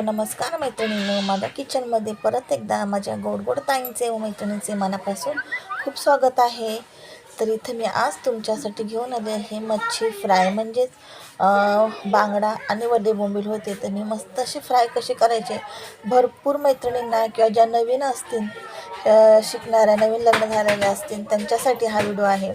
नमस्कार मैत्रिणींनो, माझ्या किचनमध्ये परत एकदा माझ्या गोड गोड ताईंचे व मैत्रिणींचे मनापासून खूप स्वागत आहे. तर इथे मी आज तुमच्यासाठी घेऊन आले आहे मच्छी फ्राय, म्हणजेच बांगडा आणि वडे बोंबील होते. तर मी मस्त असे फ्राय कसे करायचे, भरपूर मैत्रिणींना किंवा ज्या नवीन असतील, शिकणाऱ्या, नवीन लग्न झालेल्या असतील, त्यांच्यासाठी हा व्हिडिओ आहे.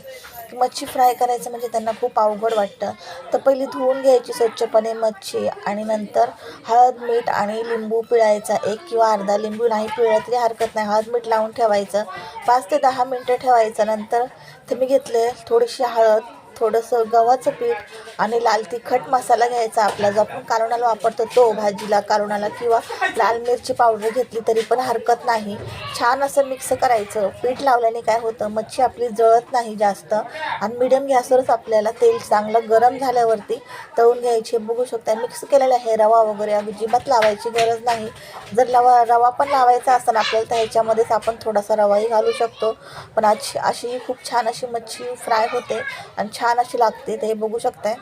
मच्छी फ्राय करायचं म्हणजे त्यांना खूप अवघड वाटतं. तर पहिली धुवून घ्यायची स्वच्छपणे मच्छी आणि नंतर हळद, मीठ आणि लिंबू पिळायचा. 1 किंवा अर्धा लिंबू, नाही पिळलं तरी हरकत नाही, हळद मीठ लावून ठेवायचं. 5 ते 10 मिनटं ठेवायचं. नंतर ते मी घेतले थोडीशी हळद, थोडंसं गव्हाचं पीठ आणि लाल तिखट मसाला घ्यायचा आपला, जो आपण कालवणाला वापरतो तो, भाजीला कालवणाला, किंवा लाल मिरची पावडर घेतली तरी पण हरकत नाही. छान असं मिक्स करायचं. पीठ लावल्याने काय होतं, मच्छी आपली जळत नाही जास्त. आणि मिडियम गॅसवरच आपल्याला तेल चांगलं गरम झाल्यावरती तळून घ्यायचे. बघू शकता मिक्स केलेला आहे. रवा वगैरे अजिबात लावायची गरज नाही. जर रवा पण लावायचा असेल आपल्याला तर ह्याच्यामध्येच आपण थोडासा रवाही घालू शकतो. पण अशी खूप छान अशी मच्छी फ्राय होते आणि छान अशी लागते. ते हे बघू शकताय.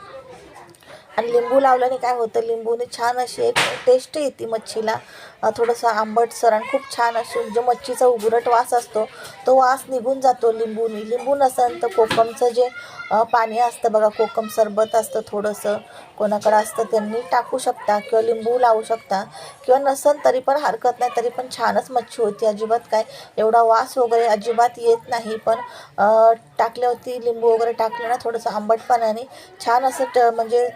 आणि लिंबू लावल्याने काय होतं, लिंबूने छान अशी एक टेस्ट येते मच्छीला, थोडंसं आंबटसर, आणि खूप छान अशी जो मच्छीचा उगरट वास असतो तो वास निघून जातो लिंबूने. लिंबू नसेल तर कोकमचं जे पाणी असतं बघा, कोकम सरबत असतं थोडंसं, कोणाकडं असतं त्यांनी टाकू शकता किंवा लिंबू लावू शकता, किंवा नसेल तरी पण हरकत नाही, तरी पण छानच मच्छी होती. अजिबात काय एवढा वास वगैरे अजिबात येत नाही. पण टाकल्यावरती लिंबू वगैरे टाकलं ना, थोडंसं आंबटपणाने छान असं म्हणजे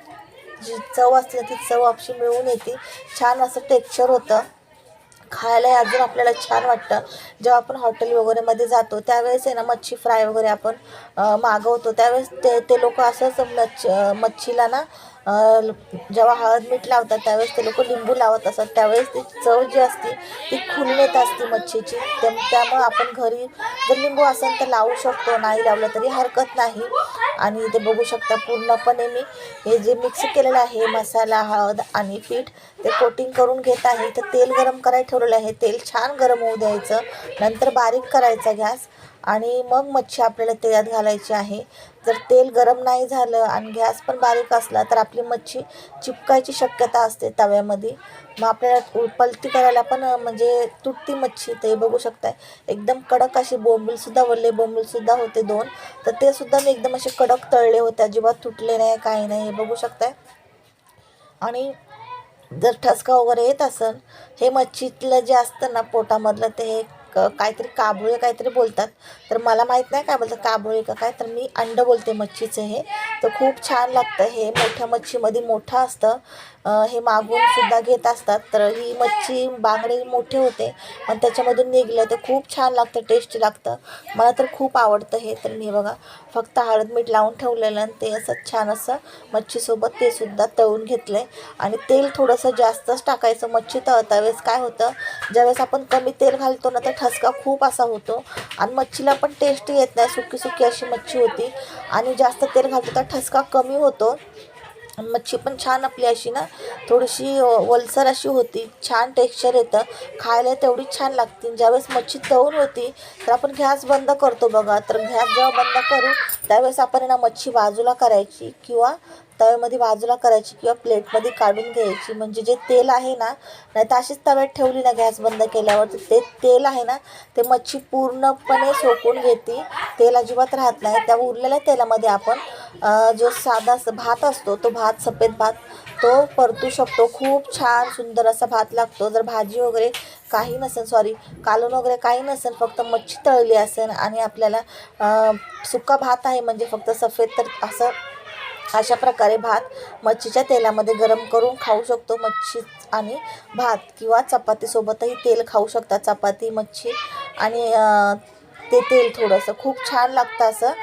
जी चव असते ती चव आपशी मिळून येते. छान असं टेक्स्चर होतं, खायला अजून आपल्याला छान वाटतं. जेव्हा आपण हॉटेल वगैरेमध्ये जातो त्यावेळेस आहे ना, मच्छी फ्राय वगैरे आपण मागवतो त्यावेळेस ते लोक असंच मच्छीला ना, जेव्हा हळद मीठ लावतात त्यावेळेस ते लोक लिंबू लावत असतात. त्यावेळेस ती चव जी असते ती खुलून येत असते मच्छीची. त्यामुळं आपण घरी जर लिंबू असेल तर लावू शकतो, नाही लावलं तरी हरकत नाही. आणि ते बघू शकता पूर्णपणे मी हे जे मिक्स केलेलं आहे मसाला, हळद आणि पीठ, ते कोटिंग करून घेत आहे. तर तेल गरम करायला ठेवलेलं आहे. तेल छान गरम होऊ द्यायचं. नंतर बारीक करायचा गॅस आणि मग मच्छी आपल्याला तेलात घालायची आहे. जर तेल गरम नाही झालं आणि गॅस पण बारीक असला तर आपली मच्छी चिपकायची शक्यता असते तव्यामध्ये. मग आपल्याला पलटी करायला पण म्हणजे तुटती मच्छी. ते बघू शकताय एकदम कडक अशी बोंबीलसुद्धा, वल्ले बोंबीलसुद्धा होते 2. तर ते सुद्धा मी एकदम असे कडक तळले होते, अजिबात तुटले नाही, काही नाही. हे बघू शकताय. आणि जर ठसका वगैरे येत असेल, हे मच्छीतलं जे असतं ना पोटामधलं, ते हे काहीतरी काबुळे काहीतरी बोलतात, तर मला माहीत नाही काय बोलतात, काबुळे का काय, तर मी अंड बोलते मच्छीचं. हे तर खूप छान लागतं. हे मोठ्या मच्छीमध्ये मोठं असतं. हे मागूनसुद्धा घेत असतात. तर ही मच्छी बांगडे मोठे होते पण त्याच्यामधून निघलं तर खूप छान लागतं, टेस्टी लागतं. मला तर खूप आवडतं हे. तर मी बघा फक्त हळद मीठ लावून ठेवलेलं आणि ते असं छान असं मच्छीसोबत ते सुद्धा तळून घेतलं आहे. आणि तेल थोडंसं जास्तच टाकायचं मच्छी तळता वेळेस. काय होतं, ज्यावेळेस आपण कमी तेल घालतो ना तर ठसका खूप असा होतो आणि मच्छीला पण टेस्ट येत नाही, सुकी सुकी अशी मच्छी होती. आणि जास्त तेल घालतो तर ठसका कमी होतो. मच्छी पण छान आपली अशी ना, थोडीशी वलसर अशी होती, छान टेक्स्चर येतं, खायला तेवढी छान लागते. ज्यावेळेस मच्छी तळून होती तर आपण गॅस बंद करतो बघा. तर गॅस जेव्हा बंद करू त्यावेळेस आपण ना मच्छी बाजूला करायची, किंवा तव्यामध्ये बाजूला करायची, किंवा प्लेटमध्ये काढून घ्यायची. म्हणजे जे तेल आहे ना, नाही तर अशीच तव्यात ठेवली ना गॅस बंद केल्यावर, तर ते तेल आहे ना ते मच्छी पूर्णपणे सोकून घेते, तेल अजिबात राहत नाही. त्या उरलेल्या तेलामध्ये आपण जो साधा भात असतो, तो भात, सफेद भात, तो परतू शकतो. खूप छान सुंदर असा भात लागतो. जर भाजी वगैरे काही नसेल, कालवण वगैरे काही नसेल, फक्त मच्छी तळली असेल आणि आपल्याला सुका भात आहे म्हणजे फक्त सफेद, तर अशा प्रकारे भात मच्छीच्या तेलामध्ये गरम करून खाऊ शकतो. मच्छी आणि भात, किंवा चपातीसोबतही तेल खाऊ शकता, चपाती, मच्छी आणि ते तेल थोडंसं खूप छान लागतं असं.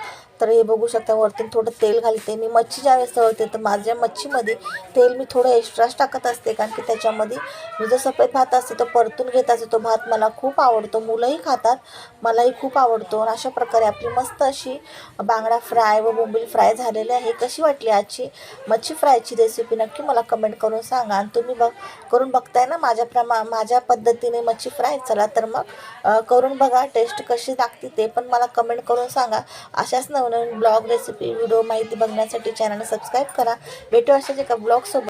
तर हे बघू शकता वरतून थोडं तेल घालते मी. मच्छी ज्यावेळेस तळते तर माझ्या मच्छीमध्ये तेल मी थोडं एक्स्ट्राच टाकत असते, कारण की त्याच्यामध्ये मी जो सफेद भात असते तो परतून घेत असते. तो भात मला खूप आवडतो, मुलंही खातात, मलाही खूप आवडतो. आणि अशा प्रकारे आपली मस्त अशी बांगडा फ्राय व बोंबील फ्राय झालेले आहे. कशी वाटली आजची मच्छी फ्रायची रेसिपी नक्की मला कमेंट करून सांगा. आणि तुम्ही करून बघताय ना माझ्या पद्धतीने मच्छी फ्राय. चला तर मग करून बघा, टेस्ट कशी लागते ते पण मला कमेंट करून सांगा. अशाच नवनवीन ब्लॉग, रेसिपी, व्हिडिओ, माहिती बघण्यासाठी चॅनल सबस्क्राईब करा. भेटू अशाच एका ब्लॉगसोबत.